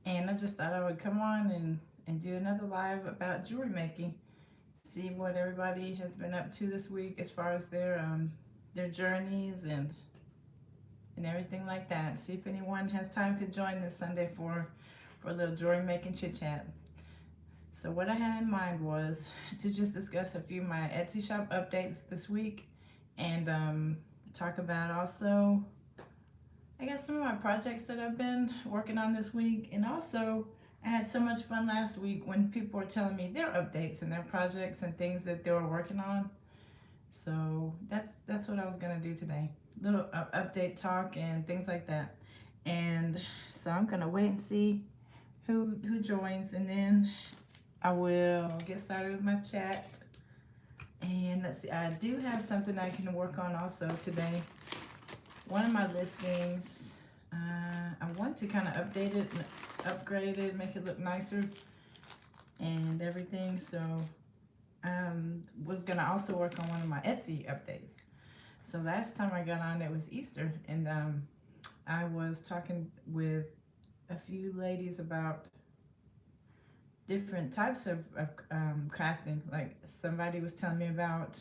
And I just thought I would come on and do another live about jewelry making. See what everybody has been up to this week as far as their journeys and everything like that. See if anyone has time to join this Sunday for a little jewelry making chit chat. So what I had in mind was to just discuss a few of my Etsy shop updates this week and talk about also I guess some of my projects that I've been working on this week, and also I had so much fun last week when people were telling me their updates and their projects and things that they were working on. So that's what I was gonna do today. Little update talk and things like that. And so I'm gonna wait and see who joins, and then I will get started with my chat. And let's see, I do have something I can work on also today. One of my listings, I want to kind of update it, upgrade it, make it look nicer and everything. So was gonna also work on one of my Etsy updates. So last time I got on, it was Easter, and I was talking with a few ladies about different types of crafting. Like somebody was telling me about,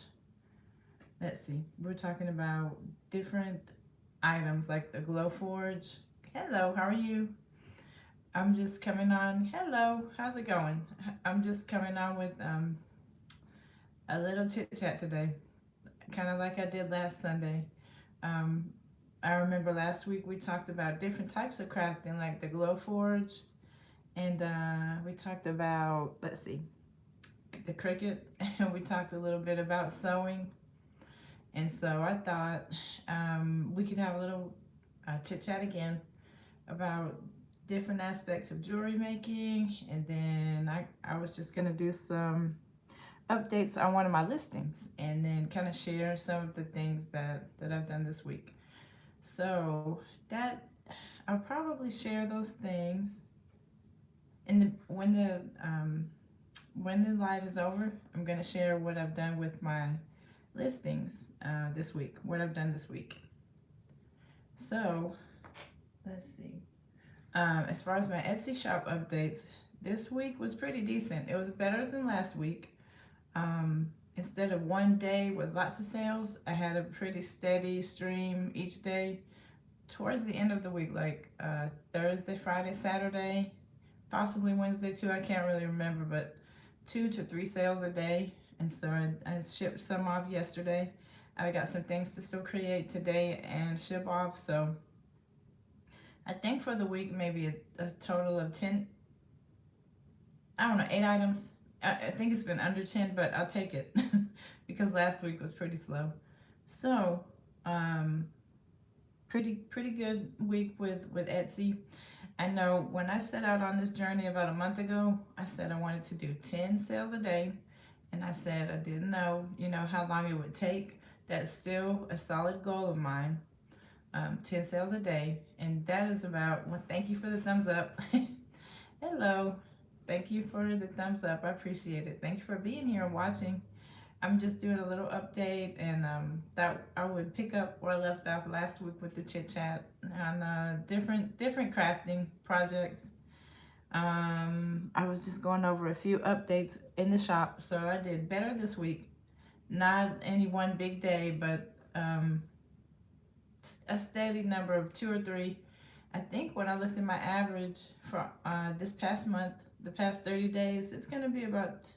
let's see, we're talking about different items like the glow forge. Hello, how are you? I'm just coming on. Hello, how's it going? I'm just coming on with a little chit chat today, kind of like I did last Sunday. Um, I remember last week we talked about different types of crafting, like the glow forge, and we talked about, let's see, the Cricut, and we talked a little bit about sewing. And so I thought we could have a little chit chat again about different aspects of jewelry making, and then I was just gonna do some updates on one of my listings and then kind of share some of the things that I've done this week. So that I'll probably share those things and when the live is over, I'm gonna share what I've done with my listings this week, what I've done this week. So let's see. As far as my Etsy shop updates, this week was pretty decent. It was better than last week. Instead of one day with lots of sales, I had a pretty steady stream each day. Towards the end of the week, like Thursday, Friday, Saturday, possibly Wednesday too, I can't really remember, but 2 to 3 sales a day. And so I shipped some off yesterday. I got some things to still create today and ship off. So I think for the week, maybe a total of 10, I don't know, 8 items. I think it's been under 10, but I'll take it because last week was pretty slow. So, pretty good week with Etsy. I know when I set out on this journey about a month ago, I said I wanted to do 10 sales a day, and I said I didn't know, how long it would take. That's still a solid goal of mine. 10 sales a day, and that is about. Well, thank you for the thumbs up. Hello. Thank you for the thumbs up. I appreciate it. Thank you for being here and watching. I'm just doing a little update, and that I would pick up where I left off last week with the chit chat on different crafting projects. I was just going over a few updates in the shop, so I did better this week. Not any one big day, but a steady number of 2 or 3. I think when I looked at my average for this past month, the past 30 days, it's going to be about,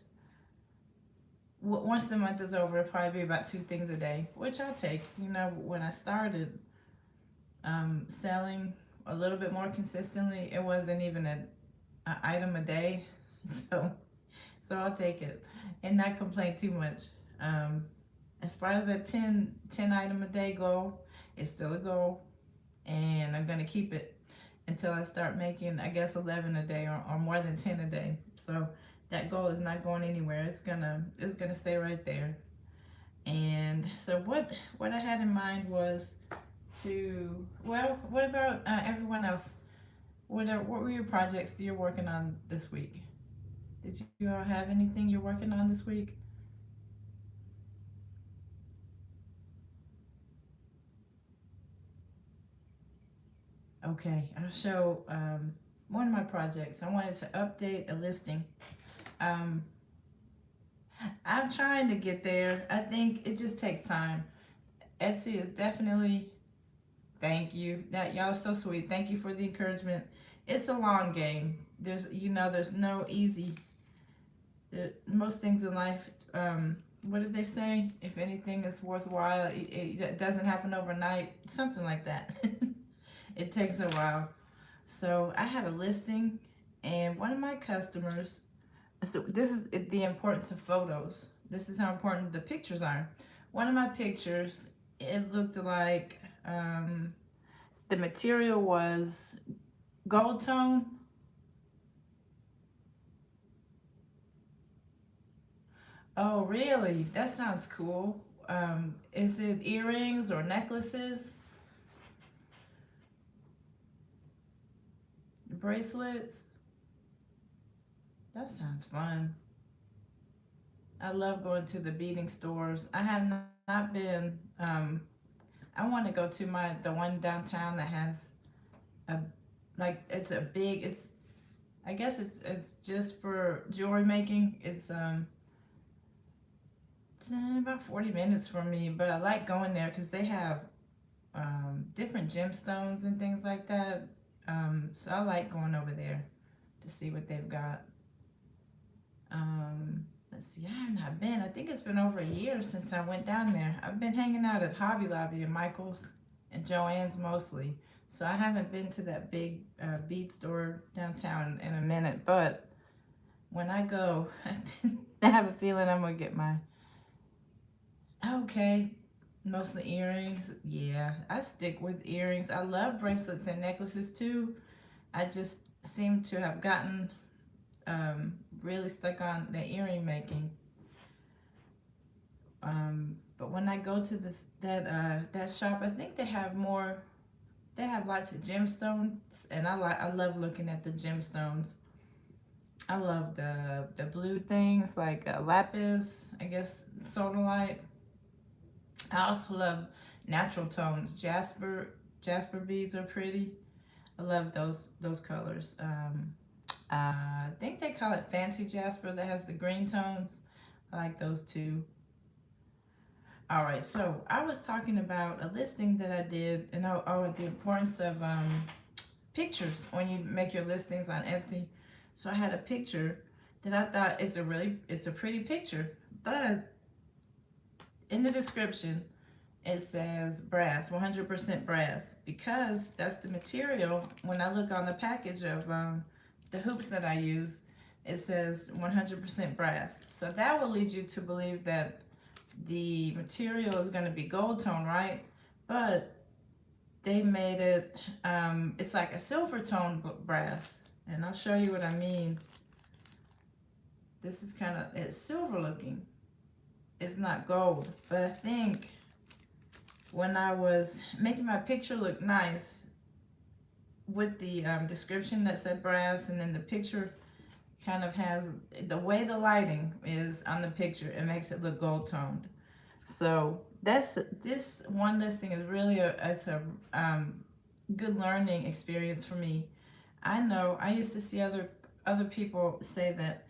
once the month is over, it'll probably be about 2 things a day, which I'll take. When I started selling a little bit more consistently, it wasn't even an item a day. So I'll take it and not complain too much. As far as that 10 item a day goal, it's still a goal, and I'm gonna keep it until I start making, I guess, 11 a day or more than 10 a day. So that goal is not going anywhere. It's gonna stay right there. And so what I had in mind was to, well, what about everyone else? What were your projects that you're working on this week? Did you all have anything you're working on this week? Okay, I'll show one of my projects. I wanted to update a listing. Um, I'm trying to get there. I think it just takes time. Etsy is definitely, thank you. That y'all are so sweet. Thank you for the encouragement. It's a long game. There's no easy. Most things in life, what did they say? If anything is worthwhile, it doesn't happen overnight. Something like that. It takes a while. So I had a listing, and one of my customers. So this is the importance of photos. This is how important the pictures are. One of my pictures, it looked like the material was gold tone. Oh, really? That sounds cool. Is it earrings or necklaces, bracelets? That sounds fun. I love going to the beading stores. I have not been. I want to go to the one downtown that has a it's a big. I guess it's just for jewelry making. It's about 40 minutes from me, but I like going there because they have different gemstones and things like that. So I like going over there to see what they've got. Let's see, I have not been. I think it's been over a year since I went down there. I've been hanging out at Hobby Lobby and Michael's and Joann's mostly. So I haven't been to that big bead store downtown in a minute. But when I go, I have a feeling I'm going to get my, okay, mostly earrings. Yeah, I stick with earrings. I love bracelets and necklaces too. I just seem to have gotten really stuck on the earring making. But when I go to that shop, I think they have more. They have lots of gemstones, and I love looking at the gemstones. I love the blue things like lapis, I guess sodalite. I also love natural tones. Jasper beads are pretty. I love those colors. I think they call it fancy jasper that has the green tones. I like those too. All right, so I was talking about a listing that I did, and the importance of pictures when you make your listings on Etsy. So I had a picture that I thought it's a pretty picture, but in the description it says brass, 100% brass, because that's the material. When I look on the package of the hoops that I use, it says 100% brass. So that will lead you to believe that the material is going to be gold tone, right? But they made it, it's like a silver tone brass. And I'll show you what I mean. This is it's silver looking. It's not gold. But I think when I was making my picture look nice with the description that said brass, and then the picture kind of has the way the lighting is on the picture, it makes it look gold toned. So this one listing is really it's a good learning experience for me. I know I used to see other people say that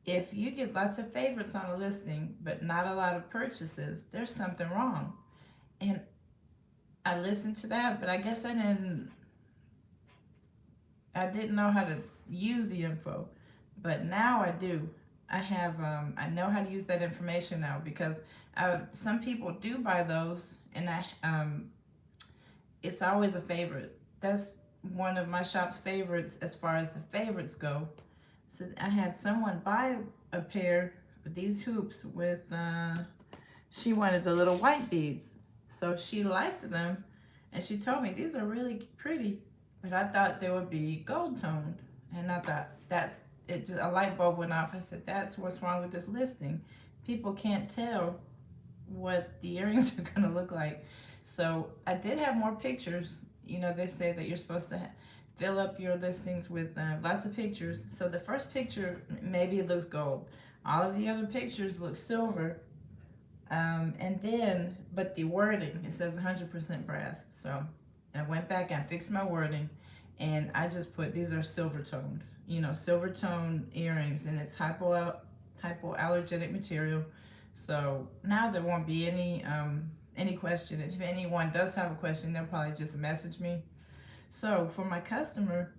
if you get lots of favorites on a listing but not a lot of purchases, there's something wrong. And I listened to that, but I guess I didn't know how to use the info. But now I do. I know how to use that information now, because some people do buy those, and it's always a favorite. That's one of my shop's favorites as far as the favorites go. So I had someone buy a pair of these hoops with, she wanted the little white beads. So she liked them, and she told me these are really pretty, but I thought they would be gold toned. And I thought a light bulb went off. I said, that's what's wrong with this listing. People can't tell what the earrings are gonna look like. So I did have more pictures. You know, they say that you're supposed to fill up your listings with lots of pictures. So the first picture, maybe it looks gold. All of the other pictures look silver. But the wording, it says 100% brass. So I went back and fixed my wording. And I just put, these are silver toned, you know, silver toned earrings, and it's hypoallergenic material. So now there won't be any question. If anyone does have a question, they'll probably just message me. So for my customer,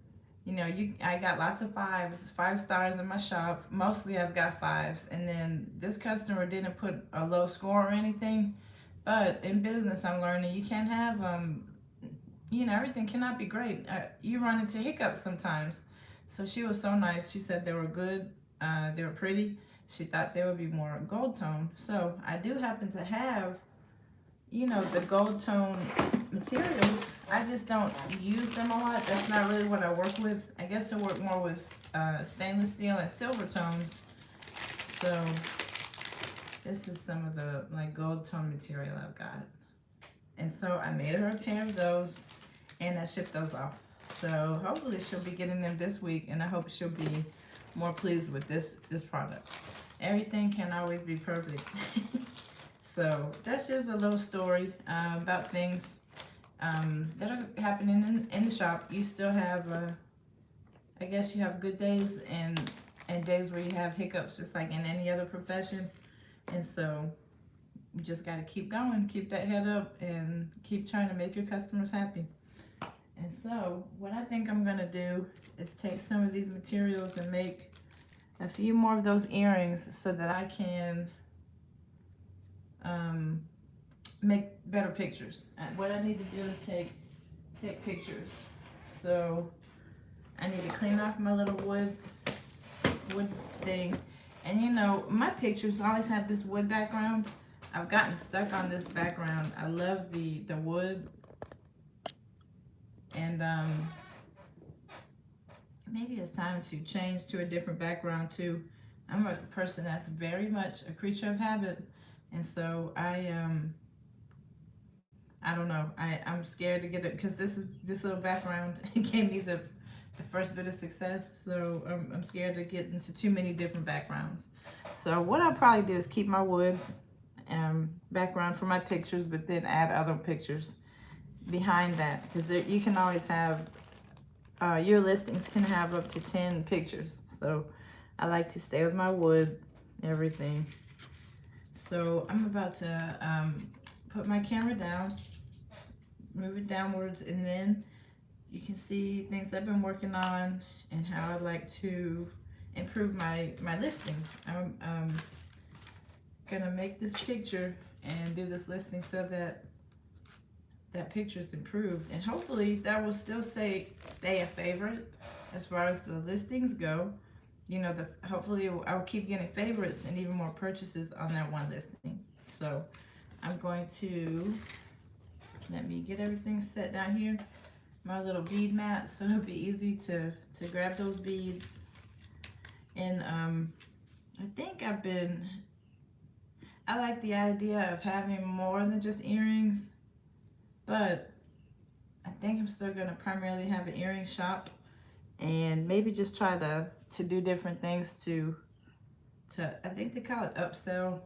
you know, I got lots of fives, 5 stars in my shop. Mostly I've got fives. And then this customer didn't put a low score or anything. But in business, I'm learning you can't have you know, everything cannot be great. You run into hiccups sometimes. So she was so nice. She said they were good. They were pretty. She thought they would be more gold tone. So I do happen to have, you know, the gold tone materials. I just don't use them a lot. That's not really what I work with. I guess I work more with stainless steel and silver tones. So this is some of the like gold tone material I've got. And so I made her a pair of those, and I shipped those off. So hopefully she'll be getting them this week, and I hope she'll be more pleased with this product. Everything can't always be perfect. So that's just a little story about things that are happening in the shop. You still have, I guess you have good days and days where you have hiccups, just like in any other profession. And so you just got to keep going, keep that head up, and keep trying to make your customers happy. And so what I think I'm going to do is take some of these materials and make a few more of those earrings so that I can make better pictures. And what I need to do is take pictures. So I need to clean off my little wood thing. And you know, my pictures always have this wood background. I've gotten stuck on this background. I love the wood. And maybe it's time to change to a different background too. I'm a person that's very much a creature of habit. And so I don't know. I'm scared to get it because this little background gave me the first bit of success. So I'm scared to get into too many different backgrounds. So what I'll probably do is keep my wood background for my pictures, but then add other pictures behind that, because you can always have your listings can have up to 10 pictures. So I like to stay with my wood, everything. So I'm about to put my camera down, move it downwards, and then you can see things I've been working on and how I'd like to improve my listing. I'm gonna make this picture and do this listing so that picture is improved, and hopefully that will still stay a favorite as far as the listings go. You know, hopefully I'll keep getting favorites and even more purchases on that one listing. So I'm going to let me get everything set down here, my little bead mat, so it'll be easy to grab those beads. And I think I like the idea of having more than just earrings, but I think I'm still gonna primarily have an earring shop, and maybe just try to do different things to I think they call it upsell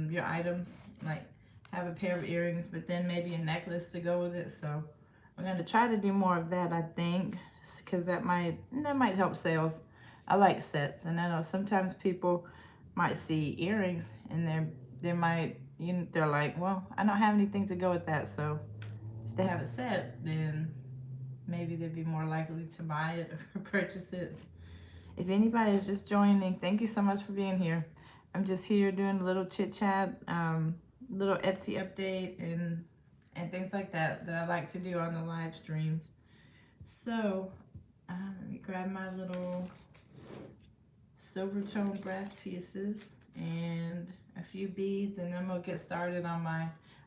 your items, like have a pair of earrings, but then maybe a necklace to go with it. So I'm gonna try to do more of that, I think, because that might help sales. I like sets, and I know sometimes people might see earrings and they might, they're like, well, I don't have anything to go with that. So if they have a set, then maybe they'd be more likely to buy it or purchase it. If anybody is just joining, thank you so much for being here. I'm just here doing a little chit chat, little Etsy update and things like that I like to do on the live streams. So let me grab my little silver tone brass pieces and a few beads, and then we'll get started on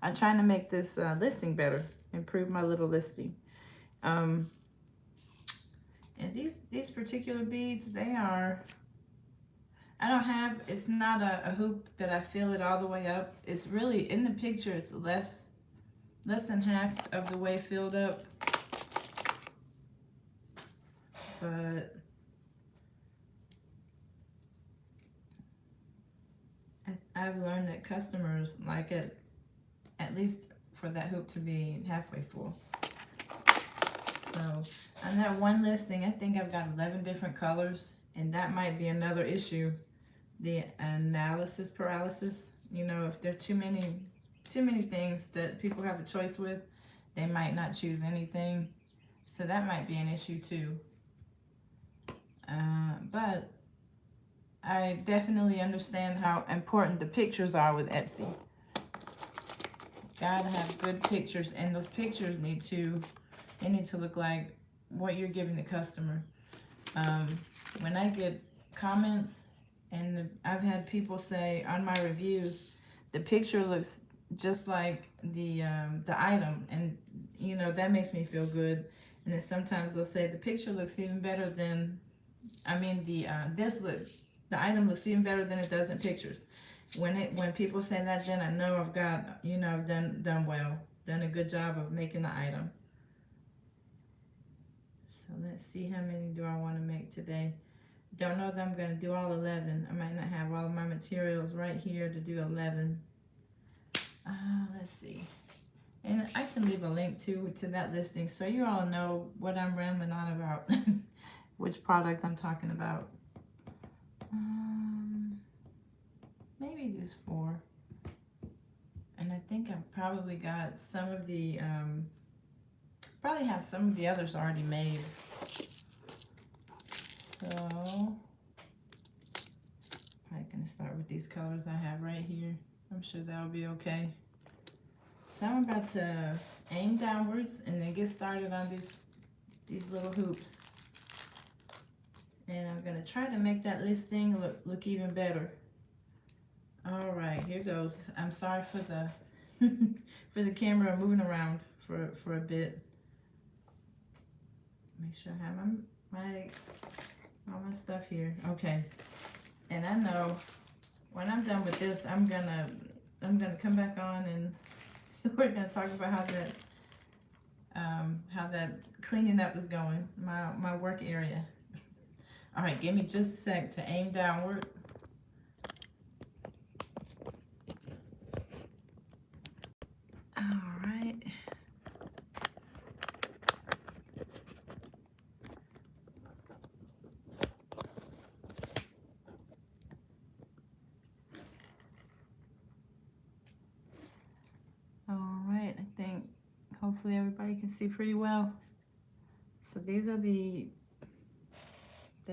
I'm trying to make this listing better, improve my little listing. And these particular beads, it's not a hoop that I fill it all the way up. It's really, in the picture, it's less than half of the way filled up. But I've learned that customers like it, at least for that hoop to be halfway full. So on that one listing, I think I've got 11 different colors, and that might be another issue. The analysis paralysis. You know, if there are too many things that people have a choice with, they might not choose anything. So that might be an issue too. But I definitely understand how important the pictures are with Etsy. Gotta have good pictures, and those pictures need to look like what you're giving the customer. When I get comments, and I've had people say on my reviews, the picture looks just like the item, and you know, that makes me feel good. And then sometimes they'll say the picture looks even better than, the item looks even better than it does in pictures. When people say that, then I know I've got, I've done well, done a good job of making the item. So let's see, how many do I want to make today? Don't know that I'm going to do all 11. I might not have all of my materials right here to do 11. Let's see. And I can leave a link to that listing so you all know what I'm rambling on about, which product I'm talking about. Maybe there's 4. And I think I've probably got some of the, probably have some of the others already made. So, I'm going to start with these colors I have right here. I'm sure that'll be okay. So I'm about to aim downwards and then get started on these little hoops. And I'm going to try to make that listing look even better. All right, here goes. I'm sorry for the for the camera moving around for a bit. Make sure I have all my stuff here. Okay. And I know when I'm done with this, I'm gonna come back on and we're gonna talk about how that cleaning up is going, my work area. All right, give me just a sec to aim downward. All right. All right, I think hopefully everybody can see pretty well. So these are they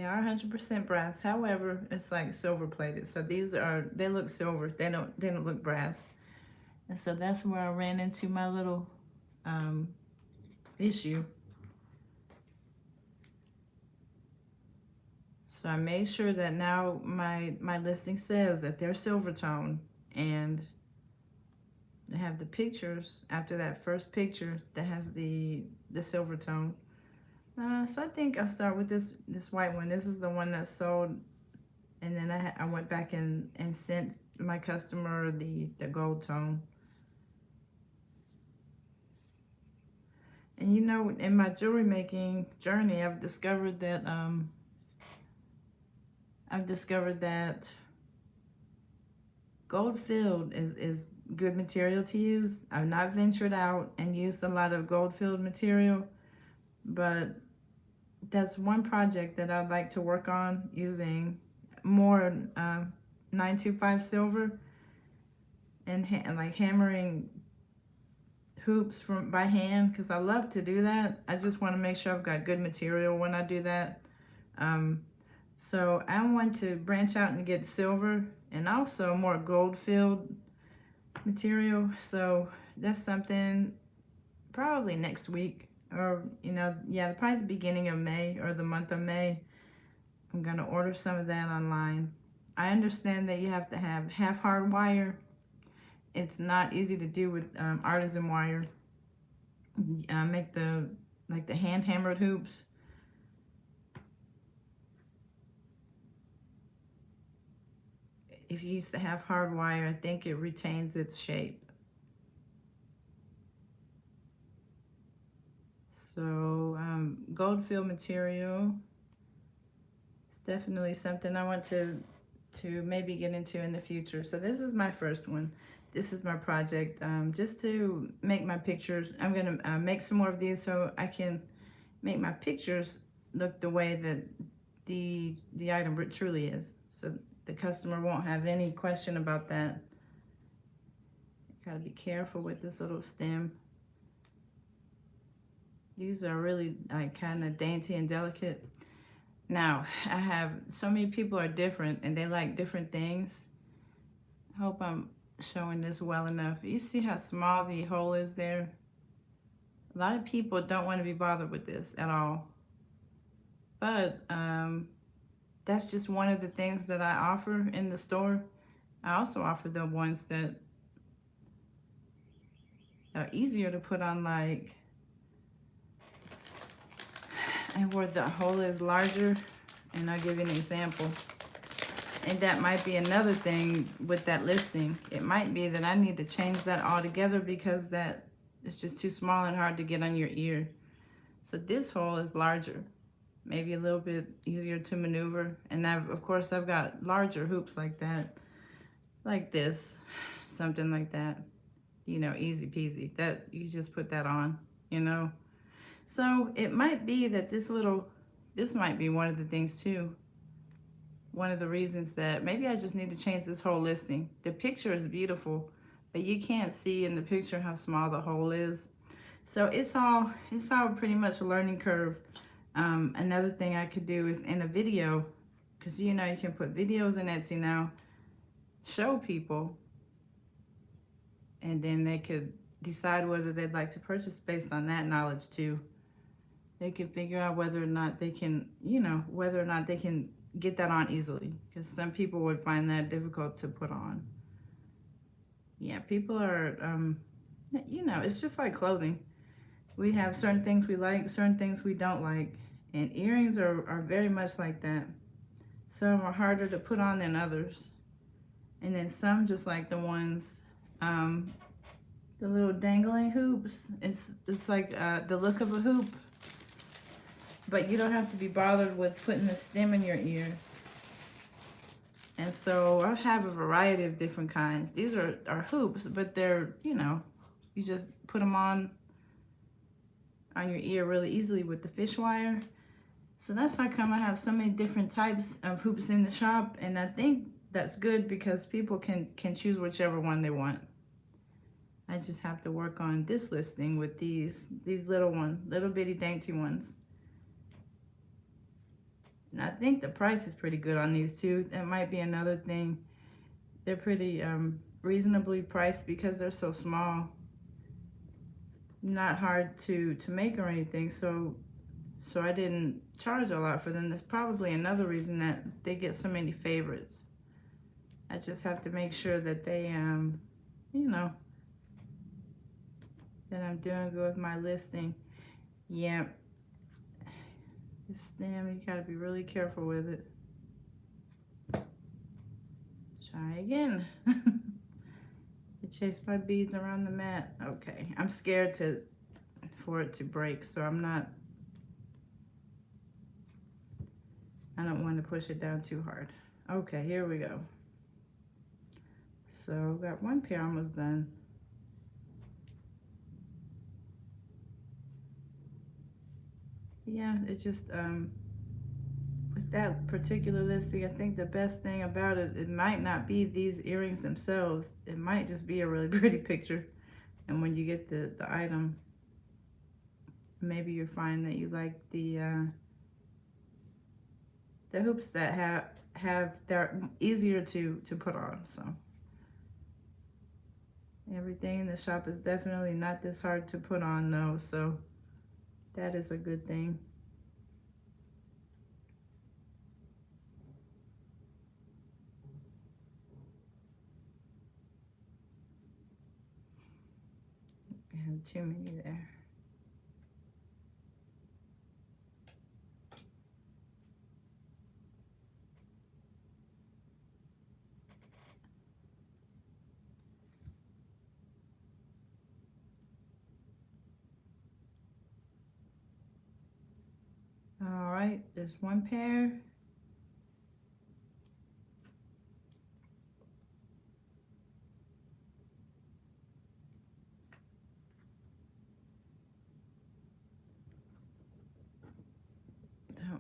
are 100% brass. However, it's like silver plated. So they look silver. They don't look brass. And so that's where I ran into my little issue. So I made sure that now my listing says that they're silver tone, and they have the pictures after that first picture that has the silver tone. So I think I'll start with this white one. This is the one that sold, and then I went back and sent my customer the gold tone. And you know, in my jewelry making journey, I've discovered that gold filled is good material to use. I've not ventured out and used a lot of gold filled material, but that's one project that I'd like to work on, using more 925 silver and like hammering hoops by hand, because I love to do that. I just want to make sure I've got good material when I do that. So I want to branch out and get silver and also more gold filled material. So that's something probably next week, or probably the beginning of May or the month of May. I'm gonna order some of that online. I understand that you have to have half hard wire. It's not easy to do with artisan wire. Make the hand hammered hoops. If you use the half hard wire, I think it retains its shape. So gold fill material is definitely something I want to maybe get into in the future. So this is my first one. This is my project, just to make my pictures. I'm gonna make some more of these so I can make my pictures look the way that the item truly is, so the customer won't have any question about that. Gotta be careful with this little stem. These are really like kind of dainty and delicate. Now, I have so many people are different and they like different things. I hope I'm showing this well enough. You see how small the hole is there? A lot of people don't want to be bothered with this at all. But that's just one of the things that I offer in the store. I also offer the ones that are easier to put on, like, and where the hole is larger, and I'll give you an example. And that might be another thing with that listing. It might be that I need to change that altogether because that is just too small and hard to get on your ear. So this hole is larger, maybe a little bit easier to maneuver. And of course I've got larger hoops like that, like this, something like that, you know, easy peasy. That you just put that on, you know. So it might be that this might be one of the things too. One of the reasons that maybe I just need to change this whole listing. The picture is beautiful, but you can't see in the picture how small the hole is. So it's all pretty much a learning curve. Another thing I could do is in a video, because you know you can put videos in Etsy now, show people, and then they could decide whether they'd like to purchase based on that knowledge too. They can figure out whether or not they can, you know, whether or not they can get that on easily, because some people would find that difficult to put on. Yeah, people are, you know, it's just like clothing. We have certain things we like, certain things we don't like, and earrings are very much like that. Some are harder to put on than others, and then some, just like the ones, the little dangling hoops, it's like the look of a hoop. But you don't have to be bothered with putting the stem in your ear. And so I have a variety of different kinds. These are hoops, but they're, you know, you just put them on your ear really easily with the fish wire. So that's how come I have so many different types of hoops in the shop. And I think that's good because people can choose whichever one they want. I just have to work on this listing with these little bitty dainty ones. And I think the price is pretty good on these too. That might be another thing. They're pretty reasonably priced because they're so small. Not hard to make or anything. So I didn't charge a lot for them. That's probably another reason that they get so many favorites. I just have to make sure that they, you know, that I'm doing good with my listing. Yeah. The stem, you gotta be really careful with it. Try again. I chased my beads around the mat. Okay, I'm scared for it to break, so I don't want to push it down too hard. Okay, here we go. So got one pair almost done. Yeah, it just, with that particular listing, I think the best thing about it, it might not be these earrings themselves. It might just be a really pretty picture. And when you get the item, maybe you find that you like the hoops that they're easier to put on. So everything in the shop is definitely not this hard to put on though, so that is a good thing. I have too many there. All right, there's one pair.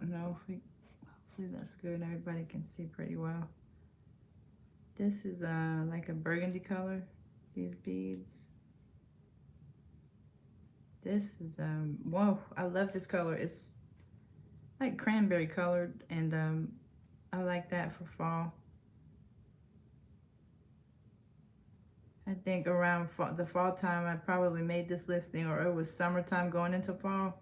don't know if we, hopefully that's good. Everybody can see pretty well. This is like a burgundy color, these beads. This is, whoa, I love this color. It's like cranberry colored, and I like that for fall. I think around the fall time, I probably made this listing, or it was summertime going into fall.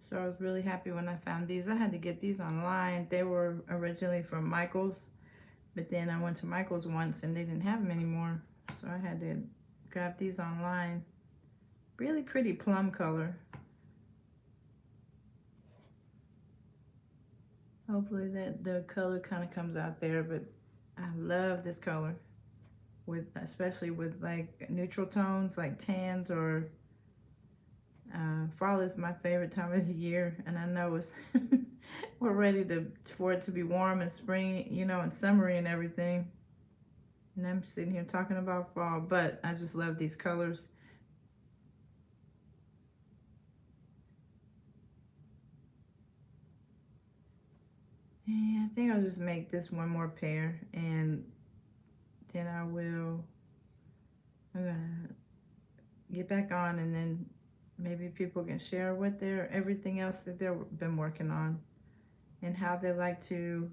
So I was really happy when I found these. I had to get these online. They were originally from Michael's, but then I went to Michael's once and they didn't have them anymore. So I had to grab these online. Really pretty plum color. Hopefully that the color kind of comes out there, but I love this color, with especially with like neutral tones like tans, or fall is my favorite time of the year, and I know it's we're ready for it to be warm and spring, you know, and summery and everything. And I'm sitting here talking about fall, but I just love these colors. Yeah, I think I'll just make this one more pair, and then I'm gonna get back on, and then maybe people can share what everything else that they've been working on, and how they like to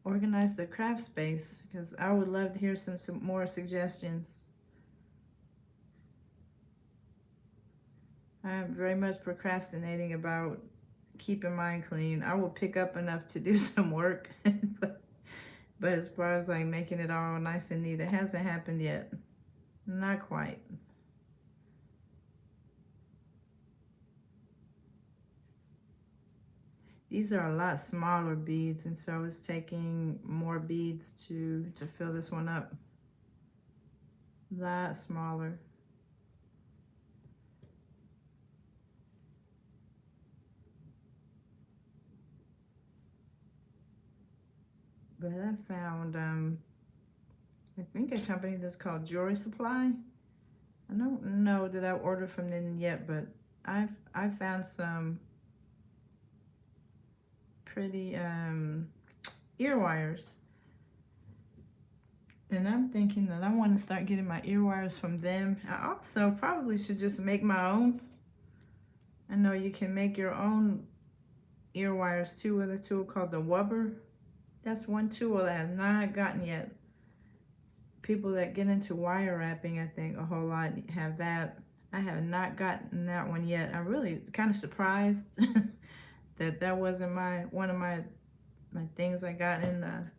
organize their craft space, because I would love to hear some more suggestions. I'm very much procrastinating about keeping mine clean. I will pick up enough to do some work, but as far as like making it all nice and neat, it hasn't happened yet. Not quite. These are a lot smaller beads, and so it's taking more beads to fill this one up. A lot smaller. But I found, I think a company that's called Jewelry Supply. I don't know that I ordered from them yet, but I found some pretty ear wires. And I'm thinking that I want to start getting my ear wires from them. I also probably should just make my own. I know you can make your own ear wires too with a tool called the Wubber. That's one tool I have not gotten yet. People that get into wire wrapping, I think a whole lot, have that. I have not gotten that one yet. I'm really kind of surprised that wasn't one of my things I got in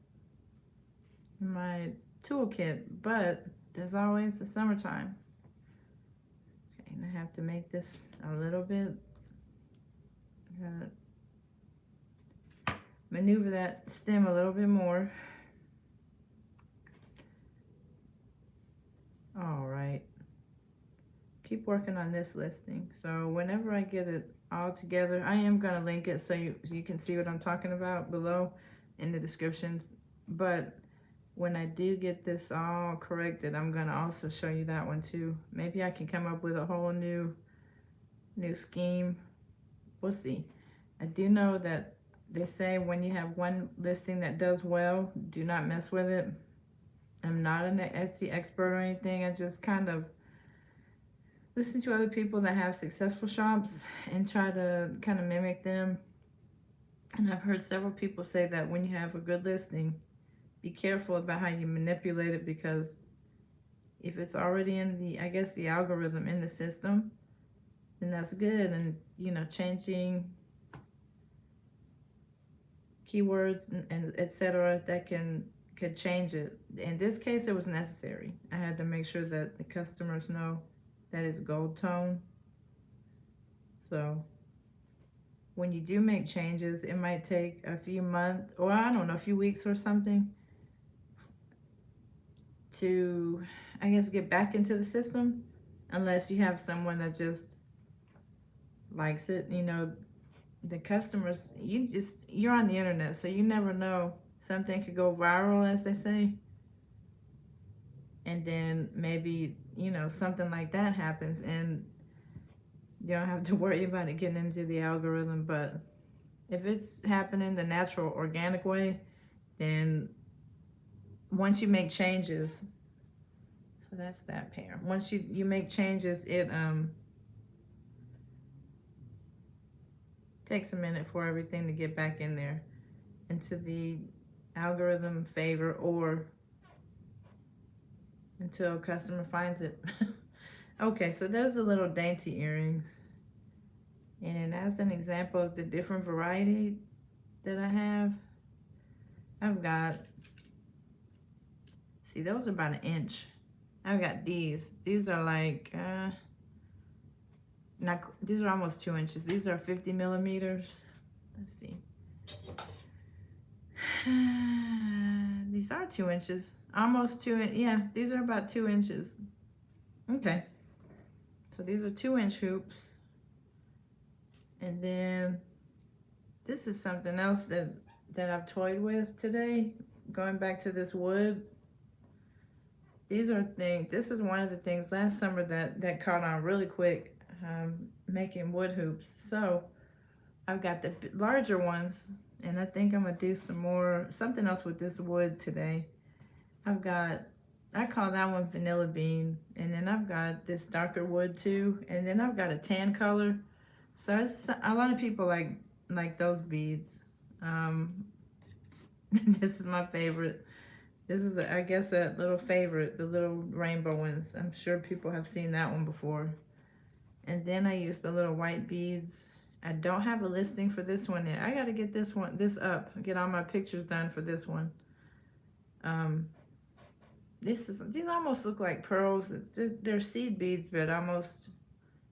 my toolkit. But there's always the summertime. Okay, and I have to make this a little bit. Maneuver that stem a little bit more. All right. Keep working on this listing. So whenever I get it all together, I am going to link it so you can see what I'm talking about below in the descriptions. But when I do get this all corrected, I'm going to also show you that one too. Maybe I can come up with a whole new scheme. We'll see. I do know that they say when you have one listing that does well, do not mess with it. I'm not an Etsy expert or anything. I just kind of listen to other people that have successful shops and try to kind of mimic them. And I've heard several people say that when you have a good listing, be careful about how you manipulate it, because if it's already in the algorithm in the system, then that's good. And you know, changing keywords and etc. that could change it. In this case, it was necessary. I had to make sure that the customers know that it's gold tone. So when you do make changes, it might take a few months, or I don't know, a few weeks or something, to, I guess, get back into the system, unless you have someone that likes it. You know, the customers, you're on the internet, so you never know. Something could go viral, as they say, and then maybe, you know, something like that happens, and you don't have to worry about it getting into the algorithm. But if it's happening the natural, organic way, then once you make changes, so that's that pair. Once you make changes, it takes a minute for everything to get back in there into the algorithm favor, or until a customer finds it. Okay, so there's the little dainty earrings. And as an example of the different variety that I have, I've got, see, those are about an inch. I've got these. These are like, not, these are almost 2 inches. These are 50 millimeters. Let's see. These are 2 inches. Almost 2, yeah, these are about 2 inches. Okay. So these are 2-inch hoops. And then this is something else that I've toyed with today. Going back to this wood. These are things, this is one of the things last summer that caught on really quick, making wood hoops. So I've got the larger ones, and I think I'm gonna do something else with this wood today. I've got, I call that one vanilla bean, and then I've got this darker wood too, and then I've got a tan color. So it's, a lot of people like those beads. This is my favorite. This is, I guess, a little favorite, the little rainbow ones. I'm sure people have seen that one before. And then I use the little white beads. I don't have a listing for this one yet. I got to get this up, get all my pictures done for this one. These almost look like pearls. They're seed beads, but almost,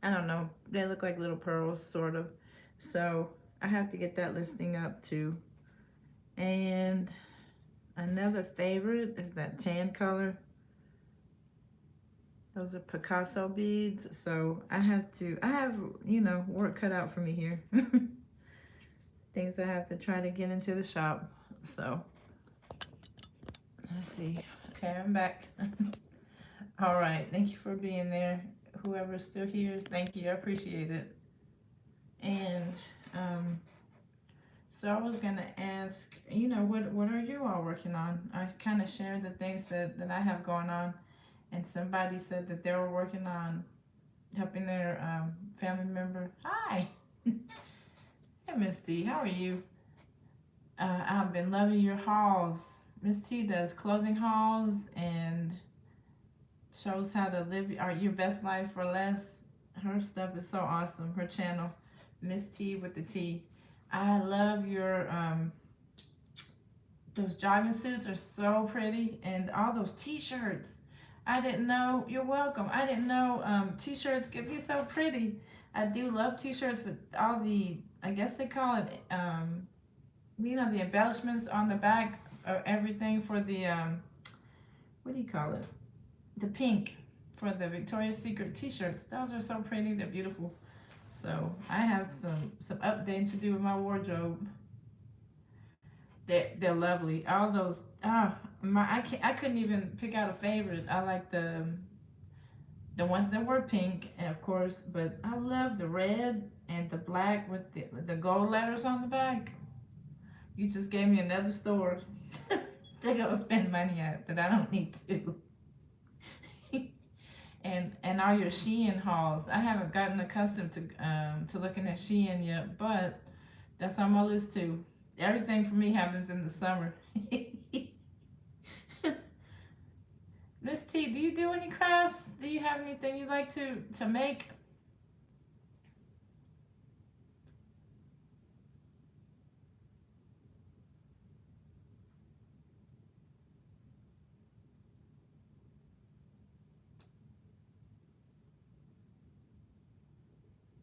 I don't know, they look like little pearls, sort of. So I have to get that listing up too. And another favorite is that tan color. Those are Picasso beads. So I have, you know, work cut out for me here. Things I have to try to get into the shop. So let's see. Okay, I'm back. All right, thank you for being there. Whoever's still here, thank you. I appreciate it. And so I was gonna ask, you know, what are you all working on? I kind of shared the things that I have going on, and somebody said that they were working on helping their family member. Hi, hey Miss T, how are you? I've been loving your hauls. Miss T does clothing hauls and shows how to live your best life for less. Her stuff is so awesome. Her channel, Miss T with the T. I love your those jogging suits are so pretty, and all those t-shirts. I didn't know, you're welcome. I didn't know t-shirts could be so pretty. I do love t-shirts with all the, I guess they call it, you know, the embellishments on the back of everything for the, what do you call it? The pink for the Victoria's Secret t-shirts. Those are so pretty, they're beautiful. So I have some updating to do with my wardrobe. They're lovely. All those, I couldn't even pick out a favorite. I like the ones that were pink, of course, but I love the red and the black with the gold letters on the back. You just gave me another store to go spend money at that I don't need to. And all your Shein hauls. I haven't gotten accustomed to looking at Shein yet, but that's on my list too. Everything for me happens in the summer. Miss T, do you do any crafts? Do you have anything you like to make?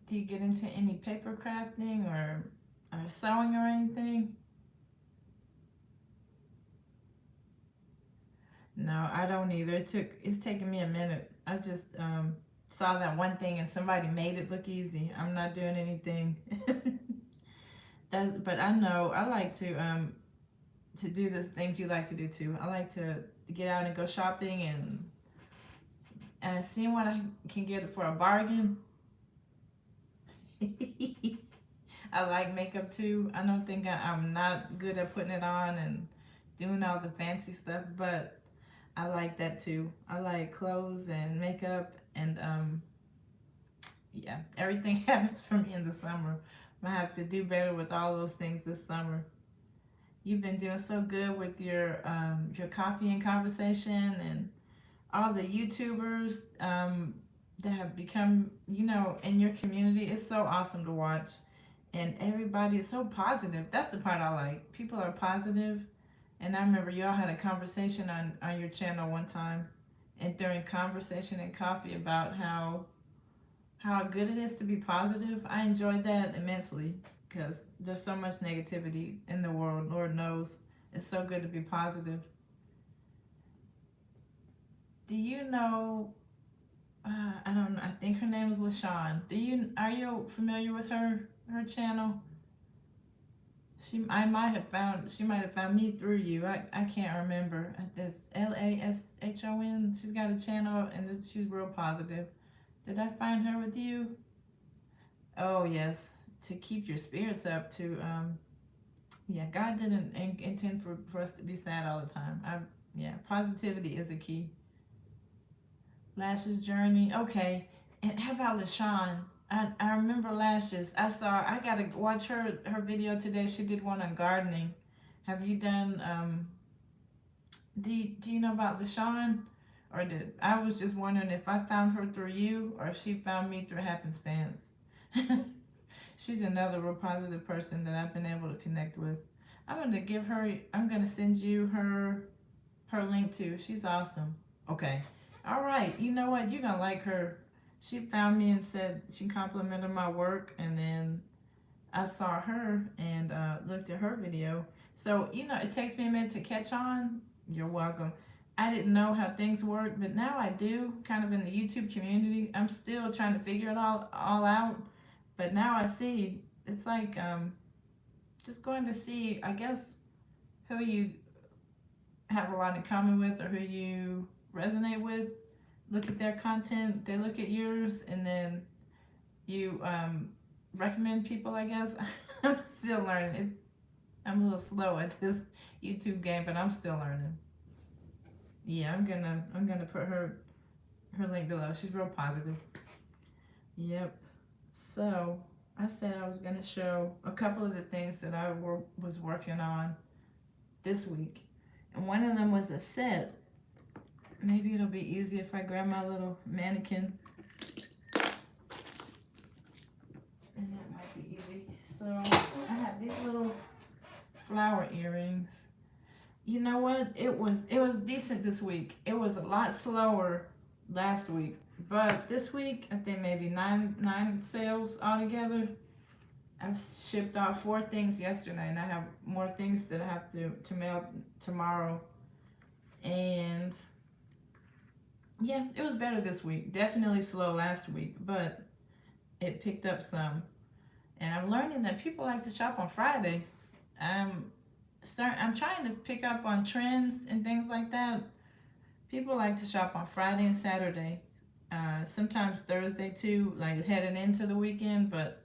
Do you get into any paper crafting or sewing or anything? No, I don't either. It's taken me a minute. I just saw that one thing and somebody made it look easy. I'm not doing anything. But I know I like to do the things you like to do too. I like to get out and go shopping and and seeing what I can get for a bargain. I like makeup too. I don't think I'm not good at putting it on and doing all the fancy stuff, but I like that too. I like clothes and makeup and yeah, everything happens for me in the summer. I have to do better with all those things this summer. You've been doing so good with your coffee and conversation and all the YouTubers that have become, in your community. It's so awesome to watch. And everybody is so positive. That's the part I like. People are positive. And I remember y'all had a conversation on your channel one time, and during conversation and coffee about how good it is to be positive. I enjoyed that immensely because there's so much negativity in the world. Lord knows. It's so good to be positive. Do you know? I don't know. I think her name is Lashon. Are you familiar with her channel? She might have found me through you. I can't remember. This Lashon. She's got a channel and she's real positive. Did I find her with you? Oh yes, to keep your spirits up. Yeah, God didn't intend for us to be sad all the time. Yeah, positivity is a key. Lashes journey. Okay, and how about LaShawn? I remember Lashes. I gotta watch her video today. She did one on gardening. Have you done do you know about LaShawn? Or did I was just wondering if I found her through you or if she found me through happenstance. She's another real positive person that I've been able to connect with. I'm gonna send you her link too. She's awesome. Okay. All right. You know what? You're gonna like her. She found me and said she complimented my work, and then I saw her and looked at her video. So it takes me a minute to catch on. You're welcome. I didn't know how things work, but now I do. Kind of in the YouTube community, I'm still trying to figure it all out. But now I see. It's like just going to see, I guess, who you have a lot in common with or who you resonate with. Look at their content, they look at yours, and then you recommend people, I guess. I'm still learning. I'm a little slow at this YouTube game, but I'm still learning. Yeah, I'm gonna put her link below. She's real positive. Yep. So I said I was gonna show a couple of the things that I was working on this week, and one of them was a set. Maybe it'll be easy if I grab my little mannequin, and that might be easy. So I have these little flower earrings. You know what? It was decent this week. It was a lot slower last week, but this week I think maybe nine sales altogether. I've shipped off 4 things yesterday, and I have more things that I have to mail tomorrow. And yeah, it was better this week. Definitely slow last week, but it picked up some. And I'm learning that people like to shop on Friday. I'm trying to pick up on trends and things like that. People like to shop on Friday and Saturday. Sometimes Thursday too, like heading into the weekend, but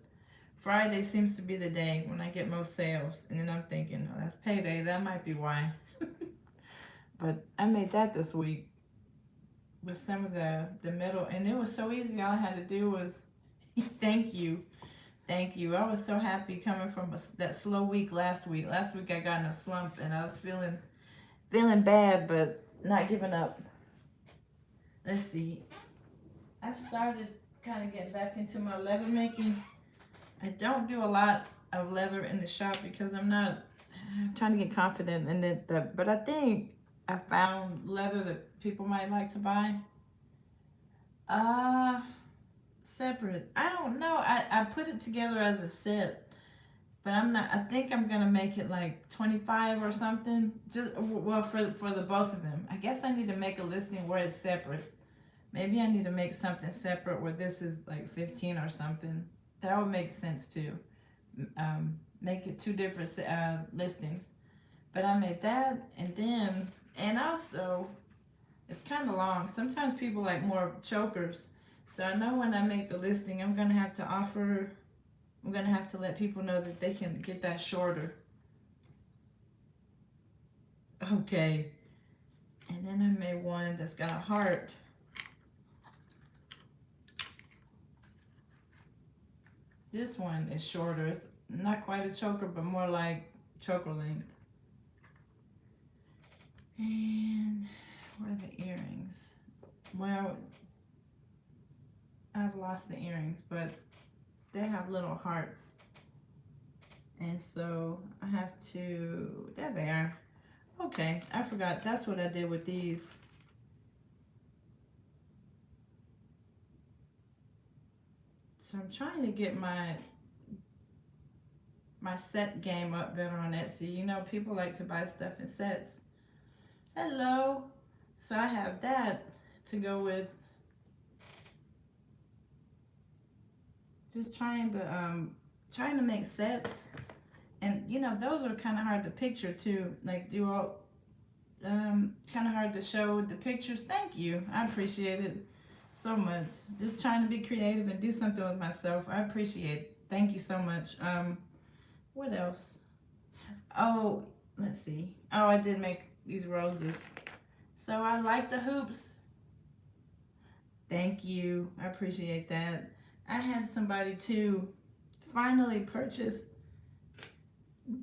Friday seems to be the day when I get most sales. And then I'm thinking, oh, that's payday. That might be why. But I made that this week with some of the metal, and it was so easy. All I had to do was thank you. I was so happy coming from that slow week last week. Last week I got in a slump and I was feeling bad, but not giving up. Let's see. I've started kind of getting back into my leather making. I don't do a lot of leather in the shop because I'm trying to get confident in it. But I think I found leather that people might like to buy. Separate. I don't know. I put it together as a set, but I think I'm gonna make it like 25 or something. Just for the both of them. I guess I need to make a listing where it's separate. Maybe I need to make something separate where this is like 15 or something. That would make sense too. Make it 2 different listings. But I made that, and also It's kind of long. Sometimes people like more chokers. So I know when I make the listing, I'm going to have to offer, I'm going to have to let people know that they can get that shorter. Okay. And then I made one that's got a heart. This one is shorter. It's not quite a choker, but more like choker length. And where are the earrings? Well, I've lost the earrings, but they have little hearts. And so I have to, there they are. Okay, I forgot. That's what I did with these. So I'm trying to get my set game up better on Etsy. You know, people like to buy stuff in sets. Hello. So I have that to go with. Just trying to make sets. And you know, those are kind of hard to picture too. Like do all kind of hard to show the pictures. Thank you. I appreciate it so much. Just trying to be creative and do something with myself. I appreciate it. Thank you so much. What else? Oh, let's see. Oh, I did make these roses. So I like the hoops. Thank you. I appreciate that. I had somebody to finally purchase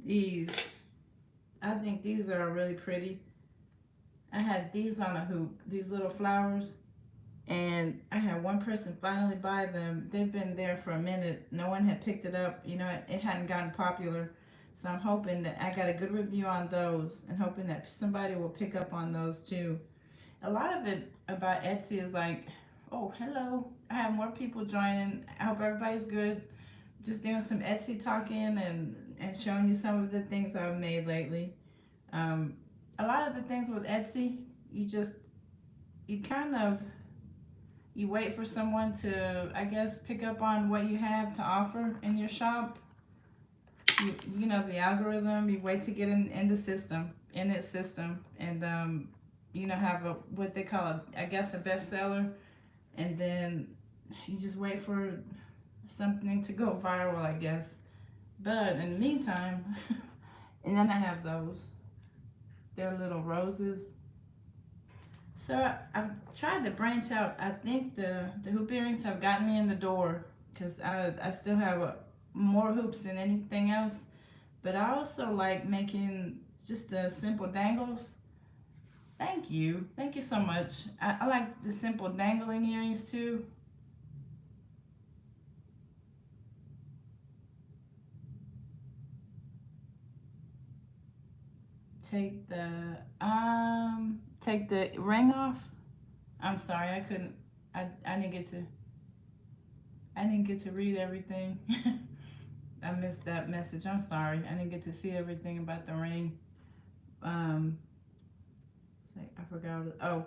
these. I think these are really pretty. I had these on a hoop, these little flowers, and I had one person finally buy them. They've been there for a minute. No one had picked it up. You know, it hadn't gotten popular. So I'm hoping that I got a good review on those and hoping that somebody will pick up on those too. A lot of it about Etsy is like, oh, hello. I have more people joining. I hope everybody's good. Just doing some Etsy talking and showing you some of the things I've made lately. Um, a lot of the things with Etsy, you kind of, you wait for someone to, I guess, pick up on what you have to offer in your shop. You know, the algorithm, you wait to get in the system, in its system, and, you know, have a, what they call I guess, a bestseller, and then you just wait for something to go viral, I guess. But in the meantime, and then I have those. They're little roses. So I've tried to branch out. I think the hoop earrings have gotten me in the door because I still have more hoops than anything else. But I also like making just the simple dangles. Thank you. Thank you so much. I like the simple dangling earrings too. Take the ring off. I'm sorry, I couldn't. I didn't get to. I didn't get to read everything. I missed that message. I'm sorry. I didn't get to see everything about the ring. Um, I forgot. Oh,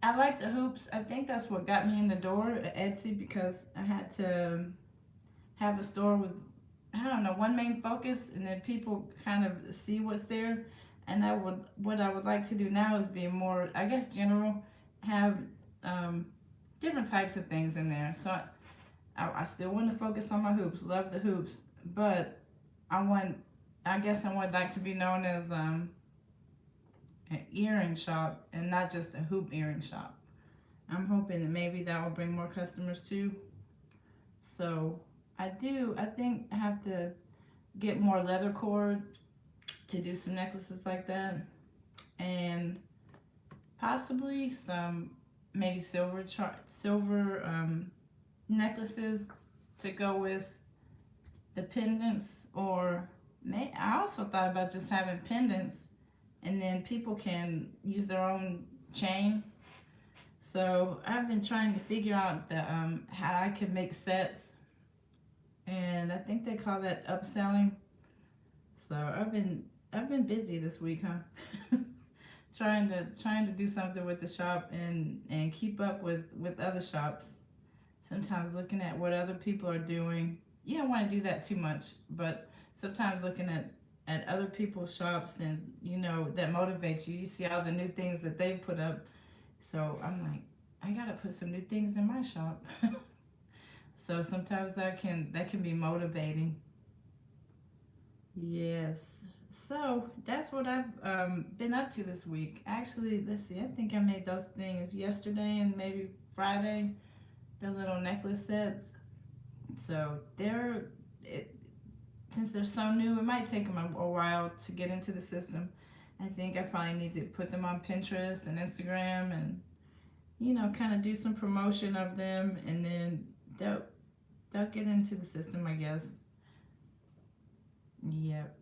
I like the hoops. I think that's what got me in the door at Etsy because I had to have a store with, I don't know, one main focus, and then people kind of see what's there. And what I would like to do now is be more, I guess, general, have um, different types of things in there. So I still want to focus on my hoops. Love the hoops, but I guess I would like to be known as an earring shop and not just a hoop earring shop. I'm hoping that maybe that will bring more customers too. So I think I have to get more leather cord to do some necklaces like that, and possibly some maybe silver necklaces to go with the pendants, or I also thought about just having pendants and then people can use their own chain. So I've been trying to figure out how I could make sets, and I think they call that upselling. So I've been busy this week, huh? trying to do something with the shop and keep up with other shops. Sometimes looking at what other people are doing. You don't want to do that too much, but sometimes looking at other people's shops, and you know, that motivates you. You see all the new things that they put up, So I'm like, I gotta put some new things in my shop. So sometimes that can be motivating. Yes. So that's what I've been up to this week. Actually, let's see. I think I made those things yesterday and maybe Friday. The little necklace sets. So it, since they're so new, it might take them a while to get into the system. I think I probably need to put them on Pinterest and Instagram and kind of do some promotion of them, and then they'll get into the system, I guess. Yep.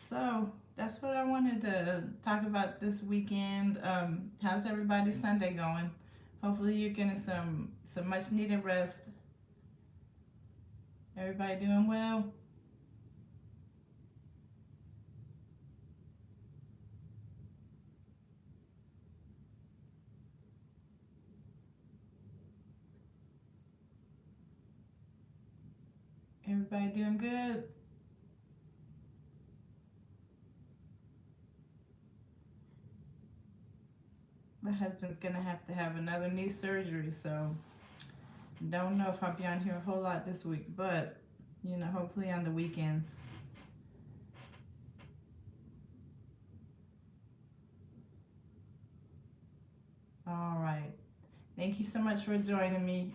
So that's what I wanted to talk about this weekend. How's everybody's Sunday going? Hopefully you're getting some much needed rest. Everybody doing well? Everybody doing good? My husband's gonna have to have another knee surgery, so don't know if I'll be on here a whole lot this week, but hopefully on the weekends. All right. Thank you so much for joining me.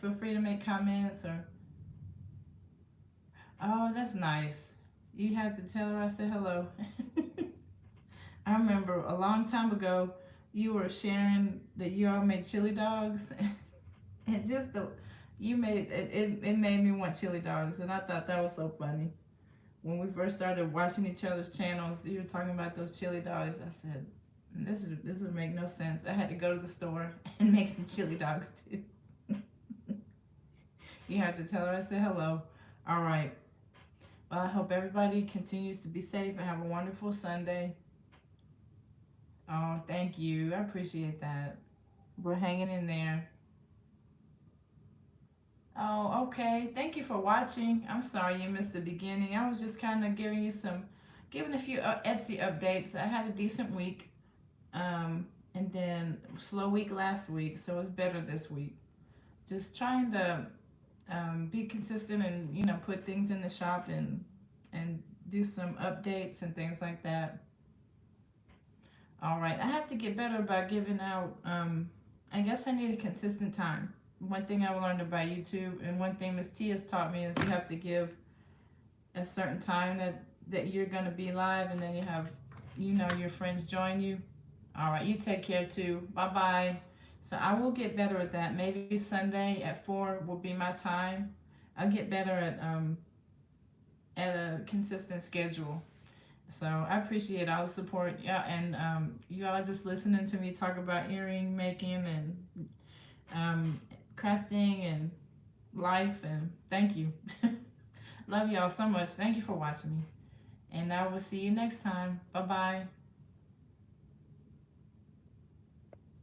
Feel free to make comments or. Oh, that's nice. You have to tell her I said hello. I remember a long time ago you were sharing that you all made chili dogs, and just the you made it made me want chili dogs, and I thought that was so funny. When we first started watching each other's channels, you were talking about those chili dogs. I said, this would make no sense. I had to go to the store and make some chili dogs too. You have to tell her I said hello. All right. Well, I hope everybody continues to be safe and have a wonderful Sunday. Oh, thank you. I appreciate that. We're hanging in there. Oh, okay. Thank you for watching. I'm sorry you missed the beginning. I was just kind of giving a few Etsy updates. I had a decent week, and then slow week last week, so it's better this week. Just trying to be consistent and put things in the shop and do some updates and things like that. All right, I have to get better about giving out. I guess I need a consistent time. One thing I learned about YouTube, and one thing Miss T has taught me, is you have to give a certain time that you're gonna be live, and then you have your friends join you. All right, you take care too. Bye bye. So I will get better at that. Maybe Sunday at 4 will be my time. I'll get better at a consistent schedule. So I appreciate all the support. Yeah, and you all just listening to me talk about earring making and crafting and life, and thank you. Love y'all so much. Thank you for watching me. And I will see you next time. Bye bye.